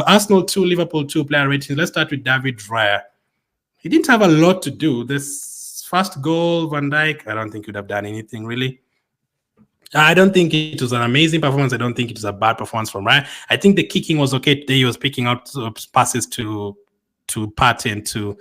Arsenal 2, Liverpool 2 player ratings. Let's start with David Raya. He didn't have a lot to do. This first goal, Van Dijk, I don't think he would have done anything really. I don't think it was an amazing performance. I don't think it was a bad performance from Raya. I think the kicking was okay today. He was picking out passes to Partey and to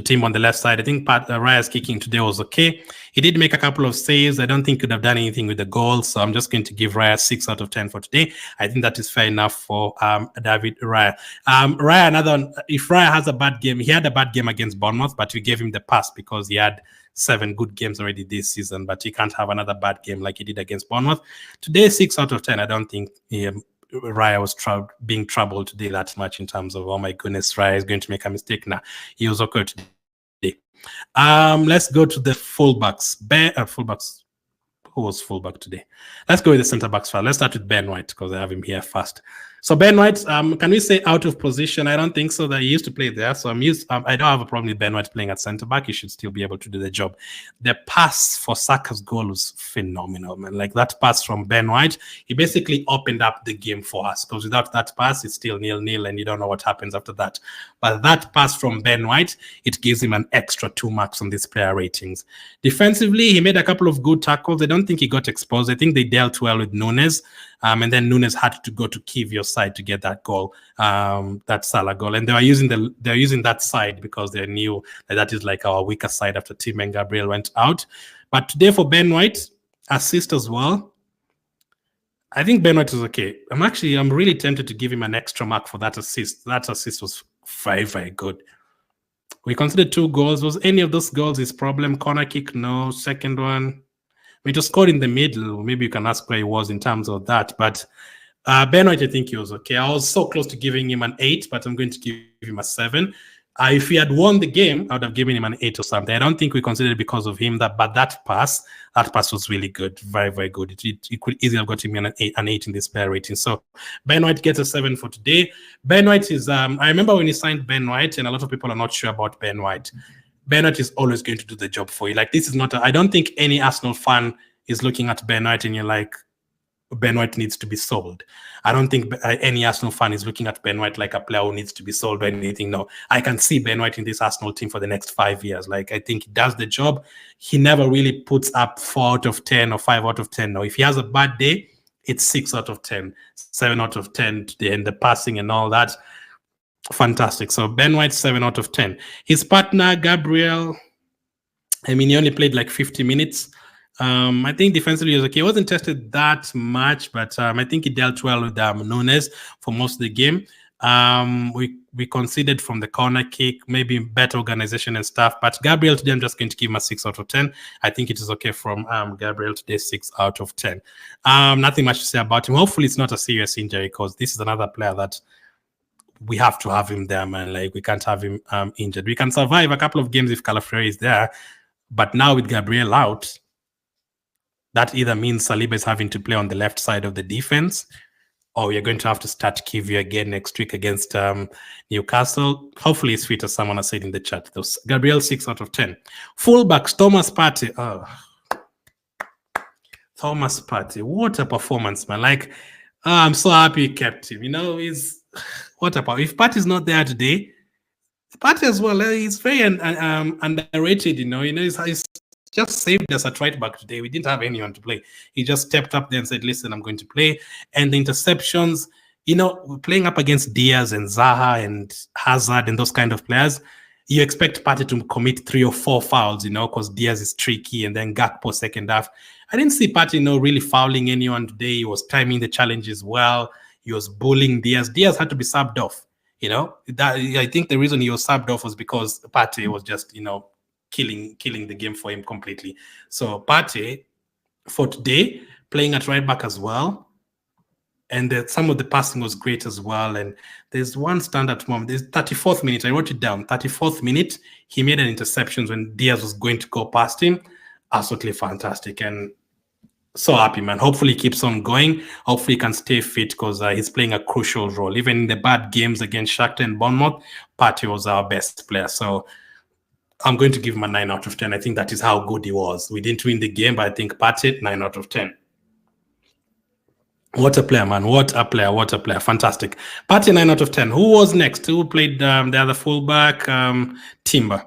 Tim on the left side. I think Raya's kicking today was okay. He did make a couple of saves. I don't think he could have done anything with the goal, so I'm just going to give Raya 6 out of 10 for today. I think that is fair enough for David Raya. Raya, another one, if Raya has a bad game, he had a bad game against Bournemouth, but we gave him the pass because he had 7 good games already this season, but he can't have another bad game like he did against Bournemouth. Today, 6 out of 10. I don't think Raya was being troubled today that much in terms of, oh my goodness, Raya is going to make a mistake now. He was okay today. Let's go to the fullbacks. Fullbacks. Who was fullback today? Let's go with the centre backs first. Let's start with Ben White because I have him here first. So Ben White, can we say out of position? I don't think so. That he used to play there, so I don't have a problem with Ben White playing at centre back. He should still be able to do the job. The pass for Saka's goal was phenomenal, man. Like that pass from Ben White, he basically opened up the game for us. Because without that pass, it's still 0-0, and you don't know what happens after that. But that pass from Ben White, it gives him an extra 2 marks on these player ratings. Defensively, he made a couple of good tackles. I don't think he got exposed. I think they dealt well with Nunes. And then Nunes had to go to Kivio's side to get that goal, that Salah goal. And they're using that side because they knew that is like our weaker side after Tim and Gabriel went out. But today for Ben White, assist as well. I think Ben White is okay. I'm really tempted to give him an extra mark for that assist. That assist was very, very good. We considered 2 goals. Was any of those goals his problem? Corner kick? No. Second one? We just scored in the middle. Maybe you can ask where he was in terms of that. But Ben White, I think he was okay. I was so close to giving him an 8, but I'm going to give him a 7. If he had won the game, I would have given him an 8 or something. I don't think we considered it because of him, but that pass was really good. Very, very good. It could easily have got him an 8 in this player rating. So Ben White gets a 7 for today. Ben White is, I remember when he signed Ben White, and a lot of people are not sure about Ben White. Ben White is always going to do the job for you. Like, this is not I don't think any Arsenal fan is looking at Ben White and you're like, Ben White needs to be sold. I don't think any Arsenal fan is looking at Ben White like a player who needs to be sold or anything. No, I can see Ben White in this Arsenal team for the next 5 years. Like, I think he does the job. He never really puts up 4 out of 10 or 5 out of 10. No, if he has a bad day, it's 6 out of 10, 7 out of 10 today, and the passing and all that. Fantastic. So Ben White, 7 out of 10. His partner, Gabriel, I mean, he only played like 50 minutes. I think defensively he was okay. He wasn't tested that much, but I think he dealt well with Nunes for most of the game. We conceded from the corner kick, maybe better organization and stuff. But Gabriel today, I'm just going to give him a 6 out of 10. I think it is okay from Gabriel today, 6 out of 10. Nothing much to say about him. Hopefully it's not a serious injury, because this is another player that we have to have him there, man. Like, we can't have him injured. We can survive a couple of games if Calafriori is there, but now with Gabriel out, that either means Saliba is having to play on the left side of the defense, or we're going to have to start Kivio again next week against Newcastle. Hopefully it's fit, as someone has said in the chat. Those Gabriel, 6 out of 10. Fullbacks, Thomas Partey. Oh. Thomas Partey, what a performance, man. Like, I'm so happy he kept him. You know, what about if Partey's not there today? Partey as well, he's very underrated. You know, he's just saved us at right back today. We didn't have anyone to play. He just stepped up there and said, "Listen, I'm going to play." And the interceptions, you know, we're playing up against Diaz and Zaha and Hazard and those kind of players. You expect Partey to commit 3 or 4 fouls, you know, because Diaz is tricky, and then Gakpo second half. I didn't see Partey, you know, really fouling anyone today. He was timing the challenges well. He was bullying Diaz. Diaz had to be subbed off. You know, that I think the reason he was subbed off was because Partey was just, you know, killing the game for him completely. So Partey, for today, playing at right back as well. And some of the passing was great as well. And there's one standout moment. There's 34th minute. I wrote it down. 34th minute, he made an interception when Diaz was going to go past him. Absolutely fantastic. And so happy, man. Hopefully he keeps on going. Hopefully he can stay fit, because he's playing a crucial role. Even in the bad games against Shakhtar and Bournemouth, Partey was our best player. So I'm going to give him a 9 out of 10. I think that is how good he was. We didn't win the game, but I think Partey, 9 out of 10. What a player, man. What a player. What a player. Fantastic. Partey, 9 out of 10. Who was next? Who played the other fullback? Timber.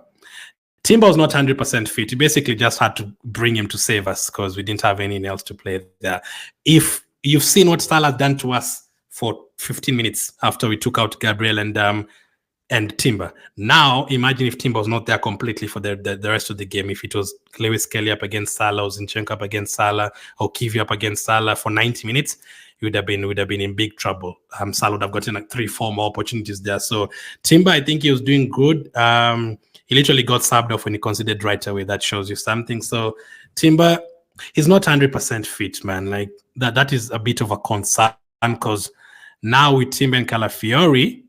Timber was not 100% fit. We basically just had to bring him to save us because we didn't have anyone else to play there. If you've seen what Salah done to us for 15 minutes after we took out Gabriel and Timber. Now, imagine if Timber was not there completely for the rest of the game. If it was Lewis Kelly up against Salah, or Zinchenko up against Salah, or Kiwi up against Salah for 90 minutes, he would have been in big trouble. Salah would have gotten like 3-4 more opportunities there. So Timber, I think he was doing good. He literally got subbed off when he considered right away. That shows you something. So Timber, he's not 100% fit, man. Like that is a bit of a concern because now with Timber and Calafiori,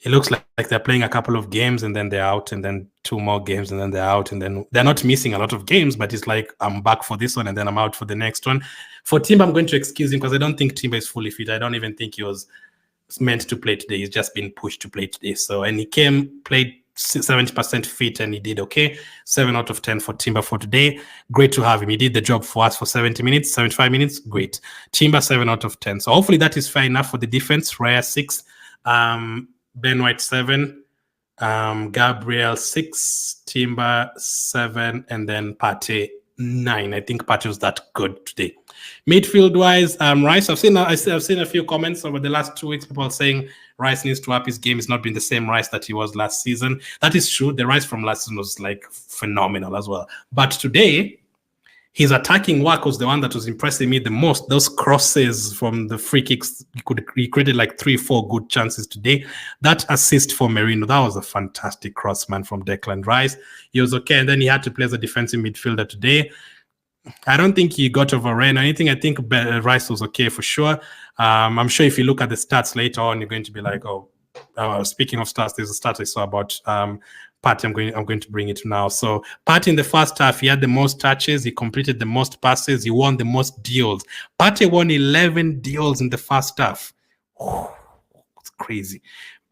it looks like they're playing a couple of games and then they're out, and then 2 more games and then they're out, and then they're not missing a lot of games, but it's like I'm back for this one and then I'm out for the next one. For Timber, I'm going to excuse him because I don't think Timber is fully fit. I don't even think he was meant to play today. He's just been pushed to play today. So, and he played 70% fit and he did okay. 7 out of 10 for Timber for today. Great to have him. He did the job for us for 70 minutes, 75 minutes. Great. Timber, 7 out of 10. So hopefully that is fair enough for the defense. Raya, 6. Ben White, 7, Gabriel, 6, Timber, 7, and then Partey, 9. I think Partey was that good today. Midfield-wise, Rice, I've seen a few comments over the last 2 weeks, people saying Rice needs to up his game. It's not been the same Rice that he was last season. That is true. The Rice from last season was like phenomenal as well. But today, his attacking work was the one that was impressing me the most. Those crosses from the free kicks, he created like 3-4 good chances today. That assist for Merino, that was a fantastic cross, man, from Declan Rice. He was okay, and then he had to play as a defensive midfielder today. I don't think he got overrun or anything. I think Rice was okay for sure. I'm sure if you look at the stats later on, you're going to be like, oh, speaking of stats, there's a stat I saw about Partey. I'm going to bring it now. So Partey in the first half, he had the most touches, he completed the most passes, he won the most deals. Partey won 11 deals in the first half. It's crazy.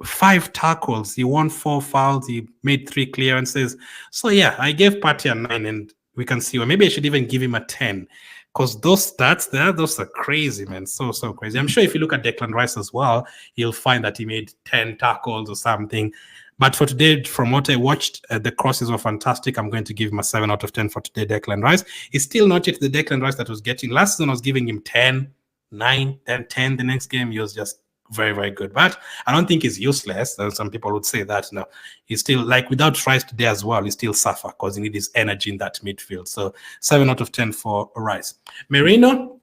5 tackles, he won 4 fouls, he made 3 clearances. So yeah, I gave Partey a 9, and we can see, or maybe I should even give him a 10. Because those stats there, those are crazy, man. So crazy. I'm sure if you look at Declan Rice as well, you'll find that he made 10 tackles or something. But for today, from what I watched, the crosses were fantastic. I'm going to give him a 7 out of 10 for today, Declan Rice. He's still not yet the Declan Rice that was getting. Last season, I was giving him 10, 9, then 10. The next game, he was just very, very good. But I don't think he's useless. Some people would say that. No, he's still, like, without Rice today as well, he still suffer because he needs his energy in that midfield. So 7 out of 10 for Rice. Merino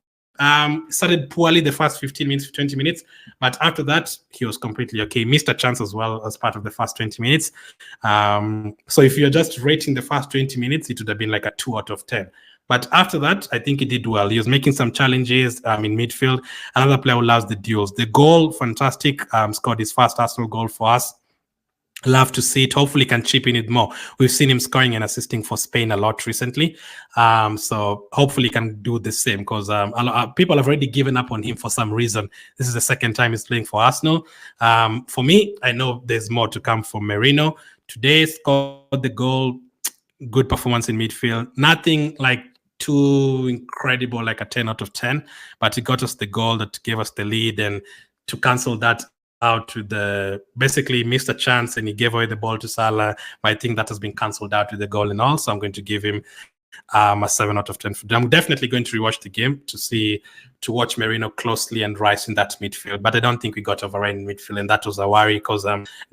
started poorly the first 15 minutes, 20 minutes, but after that, he was completely okay. He missed a chance as well as part of the first 20 minutes. So if you're just rating the first 20 minutes, it would have been like a 2 out of 10. But after that, I think he did well. He was making some challenges in midfield. Another player who loves the duels. The goal, fantastic. Scored his first Arsenal goal for us. Love to see it. Hopefully can chip in it more. We've seen him scoring and assisting for Spain a lot recently. So hopefully can do the same because people have already given up on him for some reason. This is the second time he's playing for Arsenal. For me, I know there's more to come for Merino. Today scored the goal. Good performance in midfield. Nothing like too incredible, like a 10 out of 10, but it got us the goal that gave us the lead, and to cancel that out to the basically missed a chance and he gave away the ball to Salah. But I think that has been cancelled out with the goal and all. So I'm going to give him a 7 out of 10. I'm definitely going to rewatch the game to watch Merino closely and Rice in that midfield. But I don't think we got overrun in midfield, and that was a worry because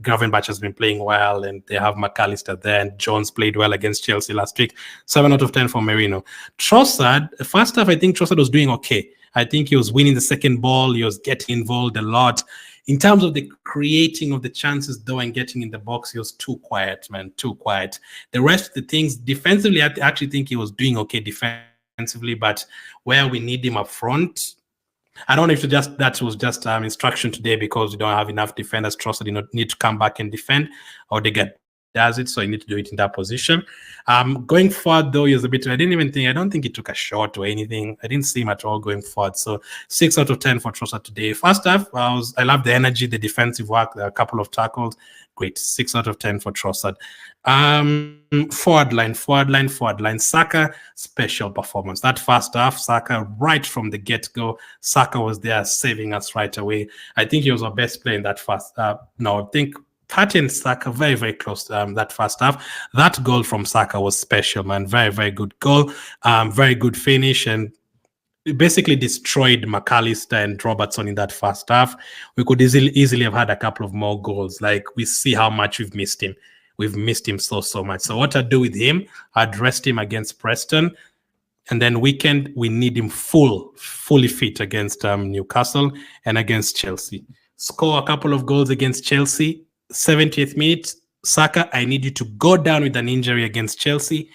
Gravenberch has been playing well, and they have McAllister there, and Jones played well against Chelsea last week. 7 out of 10 for Merino. Trossard, first half, I think Trossard was doing okay. I think he was winning the second ball. He was getting involved a lot. In terms of the creating of the chances, though, and getting in the box, he was too quiet, man, too quiet. The rest of the things, defensively, I actually think he was doing okay defensively, but where we need him up front, I don't know if that was just instruction today because we don't have enough defenders. Trossard did not need to come back and defend, or they get does it, so you need to do it in that position. Going forward, though, he was a bit. I don't think he took a shot or anything. I didn't see him at all going forward. So 6 out of 10 for Trossard today. First half, I love the energy, the defensive work, a couple of tackles. Great, 6 out of 10 for Trossard. Forward line. Saka, special performance. That first half, Saka, right from the get-go, Saka was there saving us right away. I think he was our best player in that first. I think Partey and Saka very, very close that first half. That goal from Saka was special, man. Very, very good goal. Very good finish, and basically destroyed McAllister and Robertson in that first half. We could easily have had a couple of more goals. Like, we see how much we've missed him. We've missed him so much. So what I'd do with him, I'd rest him against Preston. And then weekend, we need him fully fit against Newcastle and against Chelsea. Score a couple of goals against Chelsea. 70th minute, Saka, I need you to go down with an injury against Chelsea.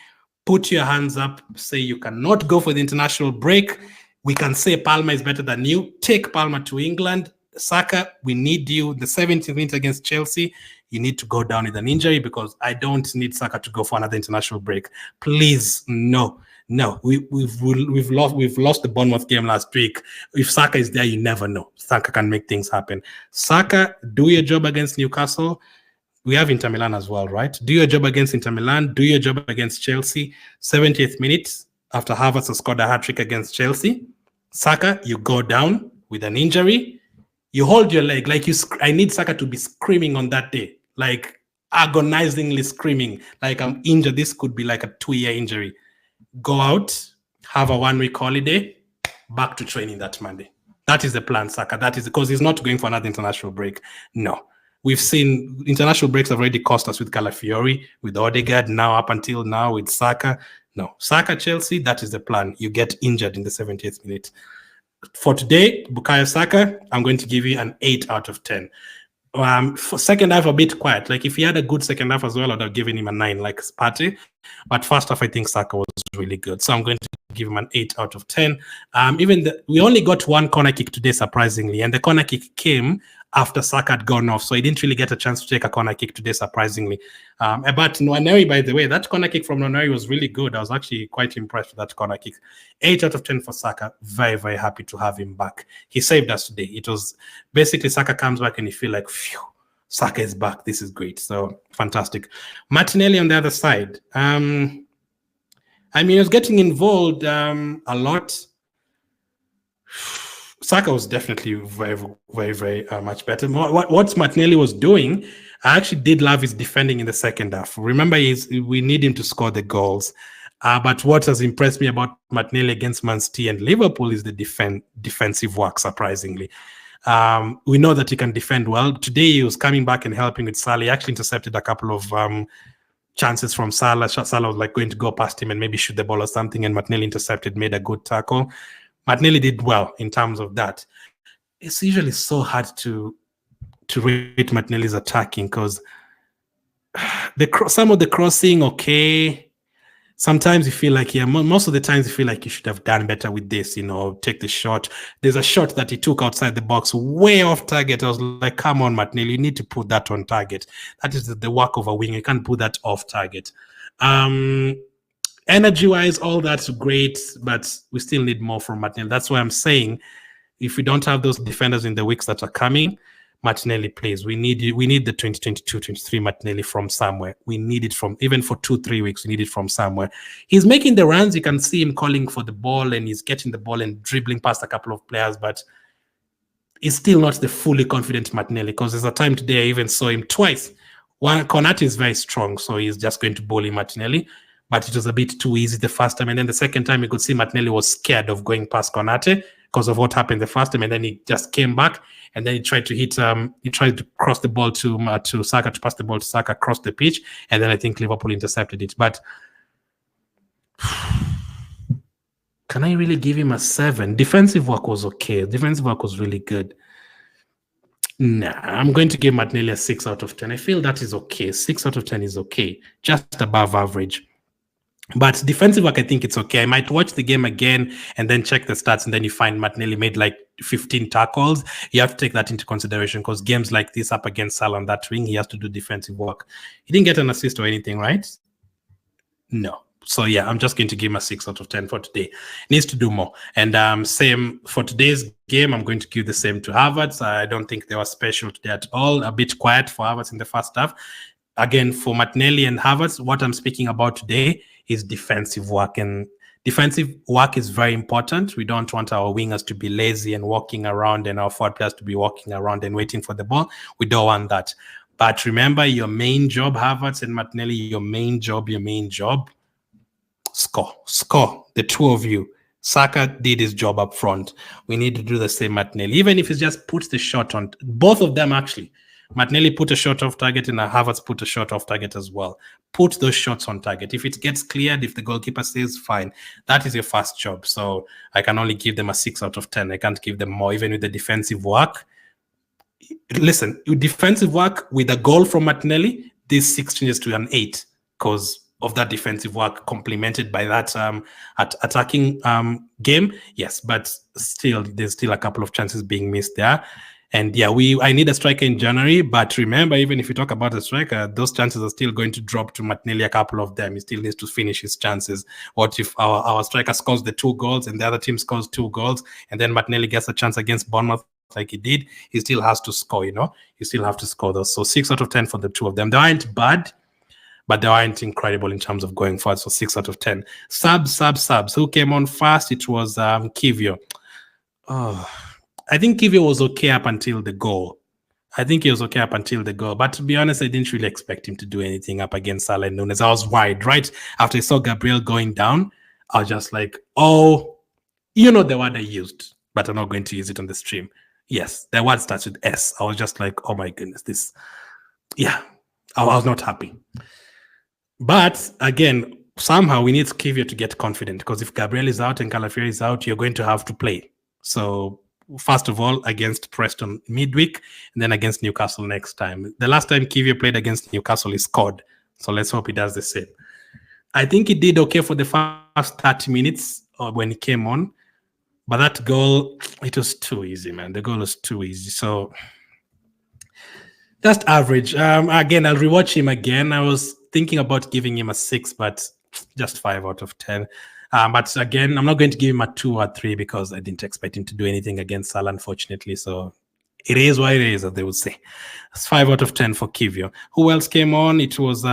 Put your hands up. Say you cannot go for the international break. We can say Palmer is better than you. Take Palmer to England. Saka, we need you. The 70th minute against Chelsea, you need to go down with an injury, because I don't need Saka to go for another international break. Please, no. We've lost the Bournemouth game last week. If Saka is there, you never know. Saka can make things happen. Saka, do your job against Newcastle. We have Inter Milan as well, right? Do your job against Inter Milan. Do your job against Chelsea. 70th minute, after Havertz has scored a hat-trick against Chelsea, Saka, you go down with an injury. You hold your leg. Like, I need Saka to be screaming on that day. Like, agonizingly screaming. Like, I'm injured. This could be like a 2-year injury. Go out, have a 1-week holiday, back to training that Monday. That is the plan, Saka. That is because he's not going for another international break. No. We've seen international breaks have already cost us with Calafiori, with Odegaard, now up until now with Saka. No. Saka, Chelsea, that is the plan. You get injured in the 70th minute. For today, Bukayo Saka, I'm going to give you an 8 out of 10. For second half, a bit quiet. Like, if he had a good second half as well, I'd have given him a 9, like Partey. But first half, I think Saka was really good. So I'm going to give him an 8 out of 10. We only got one corner kick today, surprisingly. And the corner kick came after Saka had gone off. So he didn't really get a chance to take a corner kick today, surprisingly. But Nwaneri, by the way, that corner kick from Nwaneri was really good. I was actually quite impressed with that corner kick. 8 out of 10 for Saka. Very, very happy to have him back. He saved us today. It was basically Saka comes back and you feel like, phew, Saka is back. This is great. So fantastic. Martinelli on the other side. He was getting involved a lot. Saka was definitely very, very, very much better. What Martinelli was doing, I actually did love his defending in the second half. Remember, we need him to score the goals. But what has impressed me about Martinelli against Man City and Liverpool is the defensive work, surprisingly. We know that he can defend well. Today, he was coming back and helping with Salah. He actually intercepted a couple of chances from Salah. Salah was like going to go past him and maybe shoot the ball or something, and Martinelli intercepted, made a good tackle. Martinelli did well in terms of that. It's usually so hard to rate Martinelli's attacking because some of the crossing, okay. Sometimes you feel like, most of the times you feel like you should have done better with this, take the shot. There's a shot that he took outside the box, way off target. I was like, come on, Martinelli, you need to put that on target. That is the work of a winger. You can't put that off target. Energy-wise, all that's great, but we still need more from Martinelli. That's why I'm saying, if we don't have those defenders in the weeks that are coming, Martinelli plays. We need the 2022-23 Martinelli from somewhere. We need it from, even for 2-3 weeks, we need it from somewhere. He's making the runs. You can see him calling for the ball, and he's getting the ball and dribbling past a couple of players, but he's still not the fully confident Martinelli, because there's a time today I even saw him twice. One, Konate is very strong, so he's just going to bully Martinelli. But it was a bit too easy the first time. And then the second time, you could see Martinelli was scared of going past Konate because of what happened the first time. And then he just came back, and then he tried to cross the ball to Saka, to pass the ball to Saka across the pitch. And then I think Liverpool intercepted it. But can I really give him a 7? Defensive work was okay. Defensive work was really good. Nah, I'm going to give Martinelli a 6 out of 10. I feel that is okay. 6 out of 10 is okay. Just above average. But defensive work, I think it's okay. I might watch the game again and then check the stats, and then you find Martinelli made like 15 tackles. You have to take that into consideration because games like this up against Salah on that wing, he has to do defensive work. He didn't get an assist or anything, right? No. So yeah, I'm just going to give him a 6 out of 10 for today. Needs to do more. And same for today's game, I'm going to give the same to Havertz. I don't think they were special today at all. A bit quiet for Havertz in the first half. Again, for Martinelli and Havertz, what I'm speaking about today is defensive work. And defensive work is very important. We don't want our wingers to be lazy and walking around and our forward players to be walking around and waiting for the ball. We don't want that. But remember, your main job, Havertz and Martinelli, your main job, score. The two of you. Saka did his job up front. We need to do the same, Martinelli. Even if he just puts the shot on, both of them actually. Martinelli put a shot off target and Havertz put a shot off target as well. Put those shots on target. If it gets cleared, if the goalkeeper says fine, that is your first job. So I can only give them a 6 out of 10. I can't give them more, even with the defensive work. Listen, defensive work with a goal from Martinelli, this 6 changes to an 8 because of that defensive work complemented by that attacking game. Yes, but still, there's still a couple of chances being missed there. And yeah, I need a striker in January. But remember, even if you talk about a striker, those chances are still going to drop to Martinelli, a couple of them. He still needs to finish his chances. What if our striker scores the 2 goals and the other team scores 2 goals and then Martinelli gets a chance against Bournemouth like he did? He still has to score, You still have to score those. So 6 out of 10 for the two of them. They aren't bad, but they aren't incredible in terms of going forward. So 6 out of 10. Subs. Who came on first? It was Kivio. I think Kivio was okay up until the goal. But to be honest, I didn't really expect him to do anything up against Salah and Nunes. I was worried. Right after I saw Gabriel going down, I was just like, the word I used, but I'm not going to use it on the stream. Yes, the word starts with S. I was just like, oh my goodness, I was not happy. But again, somehow we need Kivio to get confident because if Gabriel is out and Calafiori is out, you're going to have to play. So first of all, against Preston midweek, and then against Newcastle next time. The last time Kivio played against Newcastle, he scored. So let's hope he does the same. I think he did okay for the first 30 minutes when he came on. But that goal, it was too easy, man. The goal was too easy. So just average. Again, I'll rewatch him again. I was thinking about giving him a 6, but just 5 out of 10. But again, I'm not going to give him a 2 or 3 because I didn't expect him to do anything against Salah, unfortunately. So it is what it is, as they would say. It's 5 out of 10 for Kivio. Who else came on? It was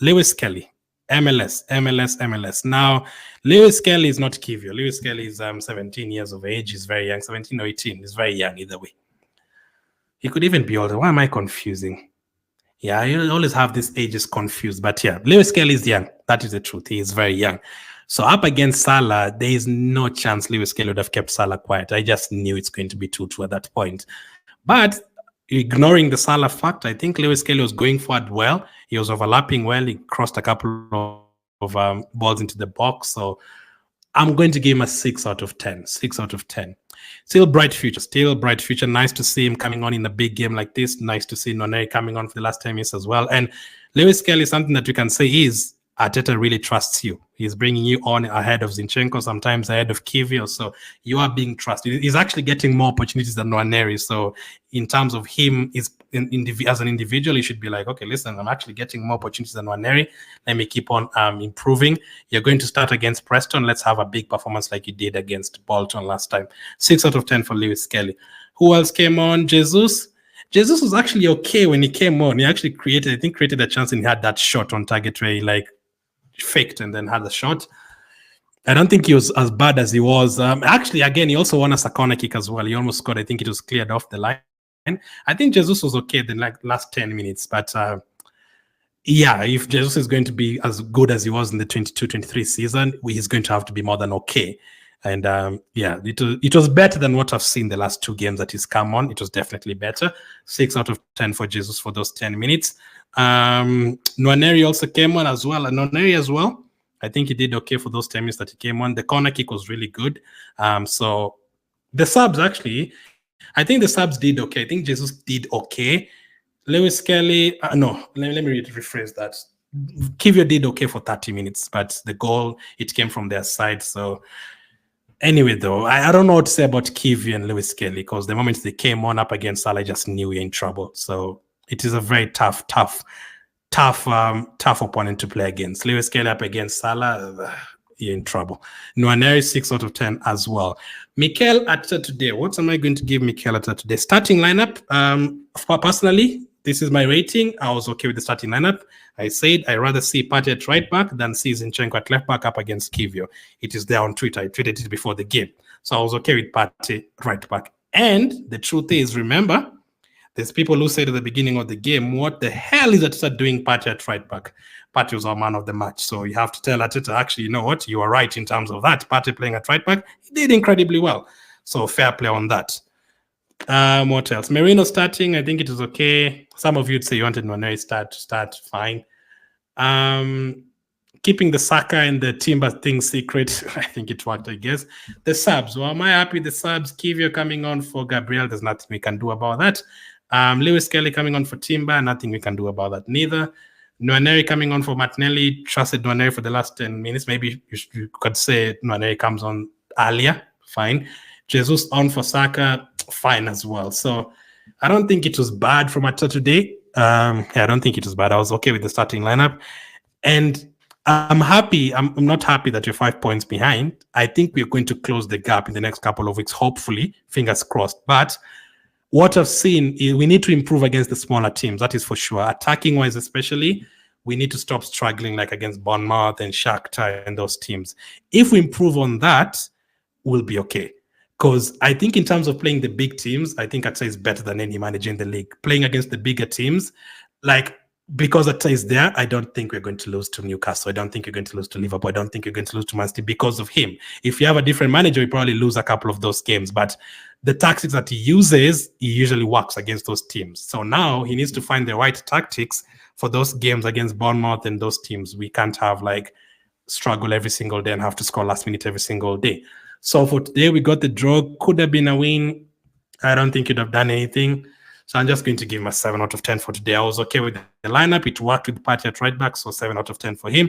Lewis Kelly. MLS. Now, Lewis Kelly is not Kivio. Lewis Kelly is 17 years of age. He's very young. 17 or 18. He's very young either way. He could even be older. Why am I confusing? Yeah, you always have these ages confused. But yeah, Lewis Kelly is young. That is the truth. He is very young. So up against Salah, there is no chance Lewis Kelly would have kept Salah quiet. I just knew it's going to be 2-2 at that point. But ignoring the Salah fact, I think Lewis Kelly was going forward well. He was overlapping well. He crossed a couple of balls into the box. So I'm going to give him a 6 out of 10. 6 out of 10. Still bright future. Nice to see him coming on in a big game like this. Nice to see Noneri coming on for the last 10 minutes as well. And Lewis Kelly, something that you can say is Arteta really trusts you. He's bringing you on ahead of Zinchenko, sometimes ahead of Kivio. So you are being trusted. He's actually getting more opportunities than Nwaneri. So in terms of him, as an individual, he should be like, okay, listen, I'm actually getting more opportunities than Nwaneri. Let me keep on improving. You're going to start against Preston. Let's have a big performance like you did against Bolton last time. 6 out of 10 for Lewis Kelly. Who else came on? Jesus was actually okay when he came on. He actually created a chance and he had that shot on target where he faked and then had a shot. I don't think he was as bad as he was. Actually, again, he also won us a corner kick as well. He almost scored. I think it was cleared off the line. I think Jesus was okay the last 10 minutes. But if Jesus is going to be as good as he was in the 22-23 season, he's going to have to be more than okay. And it was better than what I've seen the last 2 games that he's come on. It was definitely better. 6 out of 10 for Jesus for those 10 minutes. Nwaneri also came on as well. And Nwaneri as well, I think he did okay for those 10 minutes that he came on. The corner kick was really good. So the subs actually, I think the subs did okay. I think Jesus did okay. Lewis Kelly, let me rephrase that. Kivio did okay for 30 minutes, but the goal, it came from their side. So anyway, though, I don't know what to say about Kivio and Lewis Kelly, because the moment they came on up against Salah, I just knew you're in trouble. So it is a very tough opponent to play against. Lewis Kelly up against Salah, you're in trouble. Nwaneri 6 out of 10 as well. Mikel Arteta today. What am I going to give Mikel Arteta today? Starting lineup. Personally, this is my rating. I was okay with the starting lineup. I said I'd rather see Partey at right back than see Zinchenko at left back up against Kivio. It is there on Twitter. I tweeted it before the game. So I was okay with Partey right back. And the truth is, remember, there's people who said at the beginning of the game, what the hell is Arteta doing Partey at right back? Partey was our man of the match. So you have to tell Arteta, actually, you know what? You are right in terms of that. Partey playing at right back, he did incredibly well. So fair play on that. What else? Merino starting, I think it is okay. Some of you would say you wanted Nwaneri start fine. Keeping the Saka and the Timber thing secret, I think it worked, I guess. The subs, well, am I happy with the subs? Kivio coming on for Gabriel, there's nothing we can do about that. Lewis Kelly coming on for Timber, nothing we can do about that neither. Nwaneri coming on for Martinelli, trusted Nwaneri for the last 10 minutes. Maybe you could say Nwaneri comes on earlier, fine. Jesus on for Saka, fine as well. So I don't think it was bad from Arteta today. I don't think it was bad. I was okay with the starting lineup. And I'm happy. I'm not happy that you're 5 points behind. I think we're going to close the gap in the next couple of weeks, hopefully, fingers crossed. But what I've seen is we need to improve against the smaller teams. That is for sure. Attacking wise, especially, we need to stop struggling like against Bournemouth and Shakhtar and those teams. If we improve on that, we'll be okay. Because I think in terms of playing the big teams, I think Arteta is better than any manager in the league. Playing against the bigger teams, like, because Arteta is there, I don't think we're going to lose to Newcastle. I don't think you're going to lose to Liverpool. I don't think you're going to lose to Man City because of him. If you have a different manager, you probably lose a couple of those games. But the tactics that he uses, he usually works against those teams. So now he needs to find the right tactics for those games against Bournemouth and those teams. We can't have like struggle every single day and have to score last minute every single day. So for today, we got the draw. Could have been a win. I don't think you'd have done anything. So I'm just going to give him a 7 out of 10 for today. I was okay with the lineup. It worked with Partey at right back, so 7 out of 10 for him.